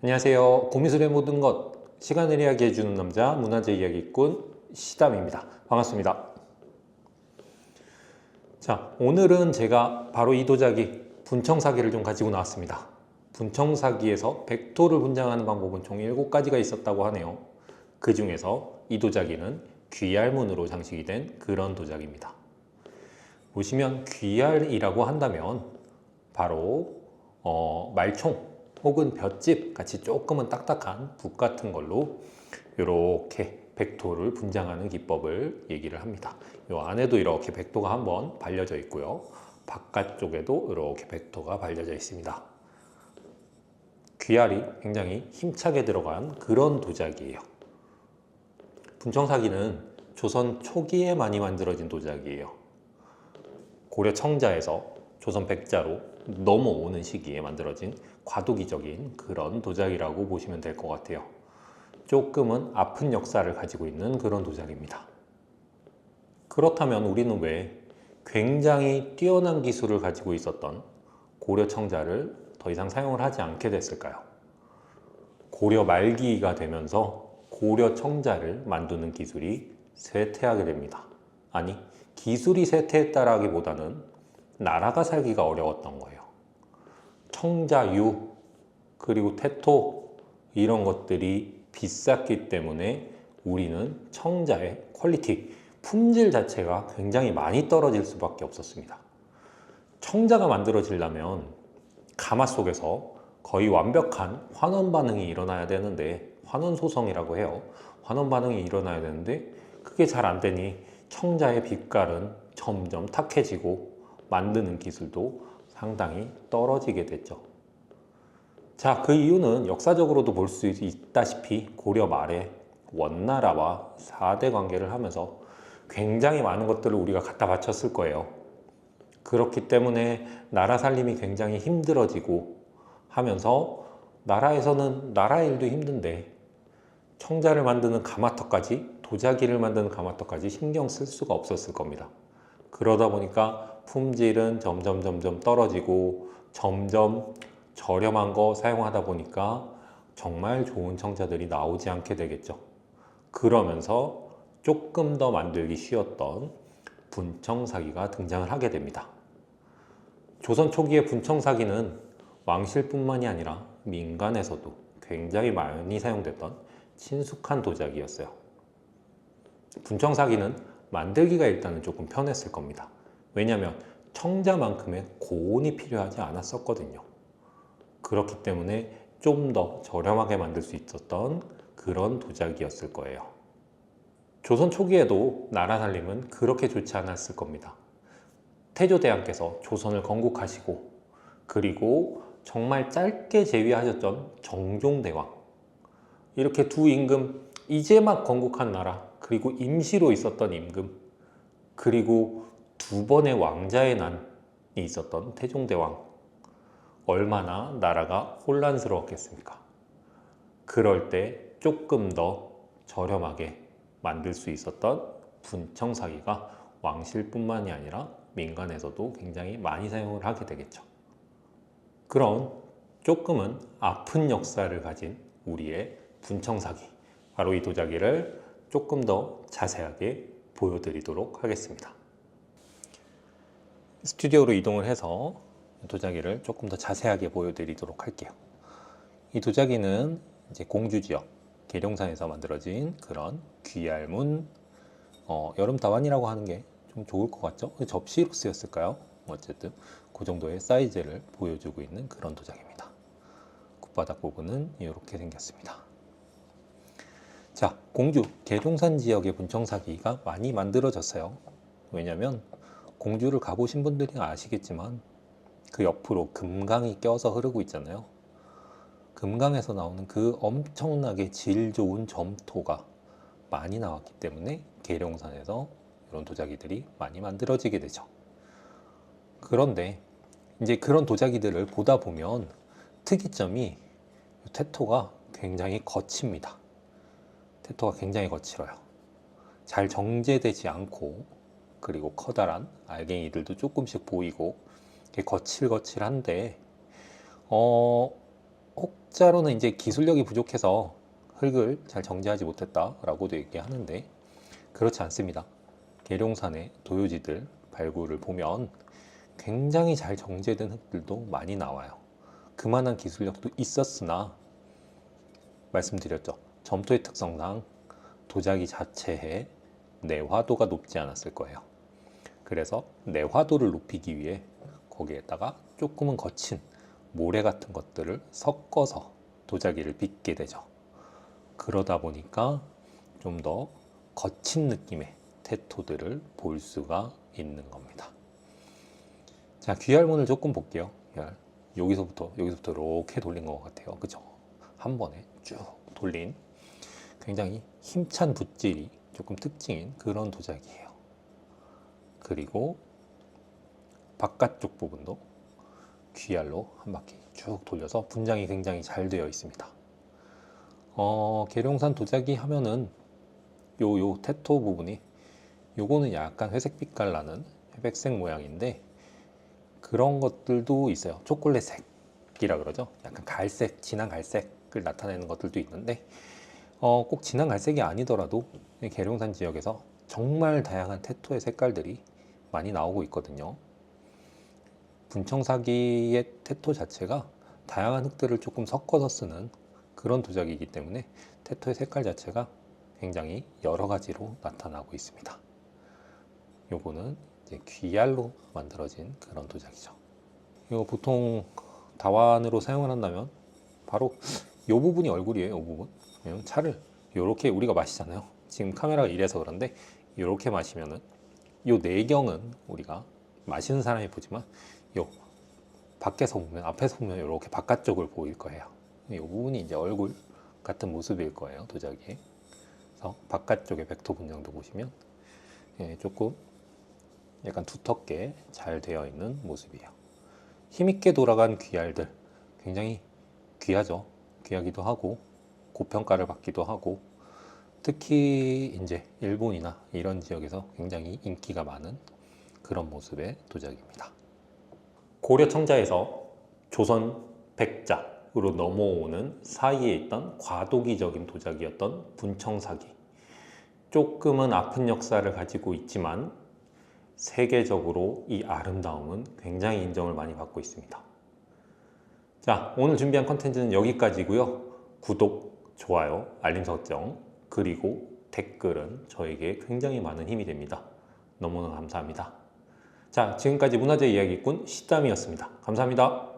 안녕하세요. 고미술의 모든 것 시간을 이야기해주는 남자 문화재 이야기꾼 시담입니다. 반갑습니다. 자, 오늘은 제가 바로 이 도자기 분청사기를 좀 가지고 나왔습니다. 분청사기에서 백토를 분장하는 방법은 총 7가지가 있었다고 하네요. 그 중에서 이 도자기는 귀알문으로 장식이 된 그런 도자기입니다. 보시면 귀알이라고 한다면 바로 말총 혹은 볏짚 같이 조금은 딱딱한 붓 같은 걸로 이렇게 백토를 분장하는 기법을 얘기를 합니다. 이 안에도 이렇게 백토가 한번 발려져 있고요. 바깥쪽에도 이렇게 백토가 발려져 있습니다. 귀알이 굉장히 힘차게 들어간 그런 도자기예요. 분청사기는 조선 초기에 많이 만들어진 도자기예요. 고려 청자에서 조선 백자로 넘어오는 시기에 만들어진 과도기적인 그런 도자기라고 보시면 될 것 같아요. 조금은 아픈 역사를 가지고 있는 그런 도자기입니다. 그렇다면 우리는 왜 굉장히 뛰어난 기술을 가지고 있었던 고려 청자를 더 이상 사용을 하지 않게 됐을까요? 고려 말기가 되면서 고려 청자를 만드는 기술이 쇠퇴하게 됩니다. 아니, 기술이 쇠퇴했다라기보다는 나라가 살기가 어려웠던 거예요. 청자유 그리고 태토 이런 것들이 비쌌기 때문에 우리는 청자의 퀄리티, 품질 자체가 굉장히 많이 떨어질 수밖에 없었습니다. 청자가 만들어지려면 가마 속에서 거의 완벽한 환원 반응이 일어나야 되는데, 환원 소성이라고 해요. 환원 반응이 일어나야 되는데 그게 잘 안 되니 청자의 빛깔은 점점 탁해지고 만드는 기술도 상당히 떨어지게 됐죠. 자, 그 이유는 역사적으로도 볼 수 있다시피 고려 말에 원나라와 사대 관계를 하면서 굉장히 많은 것들을 우리가 갖다 바쳤을 거예요. 그렇기 때문에 나라 살림이 굉장히 힘들어지고 하면서 나라에서는 나라 일도 힘든데 청자를 만드는 가마터까지, 도자기를 만드는 가마터까지 신경 쓸 수가 없었을 겁니다. 그러다 보니까 품질은 점점 떨어지고 점점 저렴한 거 사용하다 보니까 정말 좋은 청자들이 나오지 않게 되겠죠. 그러면서 조금 더 만들기 쉬웠던 분청사기가 등장을 하게 됩니다. 조선 초기의 분청사기는 왕실뿐만이 아니라 민간에서도 굉장히 많이 사용됐던 친숙한 도자기였어요. 분청사기는 만들기가 일단은 조금 편했을 겁니다. 왜냐하면 청자만큼의 고온이 필요하지 않았었거든요. 그렇기 때문에 좀 더 저렴하게 만들 수 있었던 그런 도자기였을 거예요. 조선 초기에도 나라 살림은 그렇게 좋지 않았을 겁니다. 태조대왕께서 조선을 건국하시고 그리고 정말 짧게 재위하셨던 정종대왕, 이렇게 두 임금, 이제 막 건국한 나라, 그리고 임시로 있었던 임금, 그리고 두 번의 왕자의 난이 있었던 태종대왕, 얼마나 나라가 혼란스러웠겠습니까? 그럴 때 조금 더 저렴하게 만들 수 있었던 분청사기가 왕실뿐만이 아니라 민간에서도 굉장히 많이 사용을 하게 되겠죠. 그런 조금은 아픈 역사를 가진 우리의 분청사기, 바로 이 도자기를 조금 더 자세하게 보여드리도록 하겠습니다. 스튜디오로 이동을 해서 도자기를 조금 더 자세하게 보여드리도록 할게요. 이 도자기는 이제 공주 지역 계룡산에서 만들어진 그런 귀알문, 여름 다반이라고 하는 게 좀 좋을 것 같죠? 접시로 쓰였을까요? 어쨌든 그 정도의 사이즈를 보여주고 있는 그런 도자기입니다. 굿바닥 부분은 이렇게 생겼습니다. 자, 공주 계룡산 지역의 분청사기가 많이 만들어졌어요. 왜냐하면 공주를 가보신 분들이 아시겠지만 그 옆으로 금강이 껴서 흐르고 있잖아요. 금강에서 나오는 그 엄청나게 질 좋은 점토가 많이 나왔기 때문에 계룡산에서 이런 도자기들이 많이 만들어지게 되죠. 그런데 이제 그런 도자기들을 보다 보면 특이점이 태토가 굉장히 거칩니다. 태토가 굉장히 거칠어요. 잘 정제되지 않고, 그리고 커다란 알갱이들도 조금씩 보이고 거칠거칠한데 혹자로는 이제 기술력이 부족해서 흙을 잘 정제하지 못했다라고도 얘기하는데 그렇지 않습니다. 계룡산의 도요지들 발굴을 보면 굉장히 잘 정제된 흙들도 많이 나와요. 그만한 기술력도 있었으나 말씀드렸죠. 점토의 특성상 도자기 자체의 내화도가 높지 않았을 거예요. 그래서 내화도를 높이기 위해 거기에다가 조금은 거친 모래 같은 것들을 섞어서 도자기를 빚게 되죠. 그러다 보니까 좀 더 거친 느낌의 태토들을 볼 수가 있는 겁니다. 자, 귀할문을 조금 볼게요. 여기서부터 이렇게 돌린 것 같아요. 그죠? 한 번에 쭉 돌린 굉장히 힘찬 붓질이 조금 특징인 그런 도자기예요. 그리고 바깥쪽 부분도 귀알로 한 바퀴 쭉 돌려서 분장이 굉장히 잘 되어 있습니다. 계룡산 도자기 하면은 요 테토 부분이 요거는 약간 회색 빛깔 나는 회백색 모양인데 그런 것들도 있어요. 초콜릿색이라 그러죠. 약간 갈색, 진한 갈색을 나타내는 것들도 있는데 꼭 진한 갈색이 아니더라도 계룡산 지역에서 정말 다양한 테토의 색깔들이 많이 나오고 있거든요. 분청사기의 테토 자체가 다양한 흙들을 조금 섞어서 쓰는 그런 도자기이기 때문에 테토의 색깔 자체가 굉장히 여러 가지로 나타나고 있습니다. 요거는 이제 귀알로 만들어진 그런 도자기죠. 이거 보통 다완으로 사용을 한다면 바로 이 부분이 얼굴이에요. 이 부분. 왜냐면 차를 이렇게 우리가 마시잖아요. 지금 카메라가 이래서 그런데 이렇게 마시면은 이 내경은 우리가 마시는 사람이 보지만 요 밖에서 보면 앞에서 보면 이렇게 바깥쪽을 보일 거예요. 이 부분이 이제 얼굴 같은 모습일 거예요. 도자기에. 그래서 바깥쪽의 벡터 분장도 보시면 조금 약간 두텁게 잘 되어 있는 모습이에요. 힘있게 돌아간 귀알들 굉장히 귀하죠. 귀하기도 하고 고평가를 받기도 하고 특히 이제 일본이나 이런 지역에서 굉장히 인기가 많은 그런 모습의 도자기입니다. 고려 청자에서 조선 백자로 넘어오는 사이에 있던 과도기적인 도자기였던 분청사기. 조금은 아픈 역사를 가지고 있지만 세계적으로 이 아름다움은 굉장히 인정을 많이 받고 있습니다. 자, 오늘 준비한 컨텐츠는 여기까지고요. 구독, 좋아요, 알림 설정, 그리고 댓글은 저에게 굉장히 많은 힘이 됩니다. 너무나 감사합니다. 자, 지금까지 문화재 이야기꾼 시담이었습니다. 감사합니다.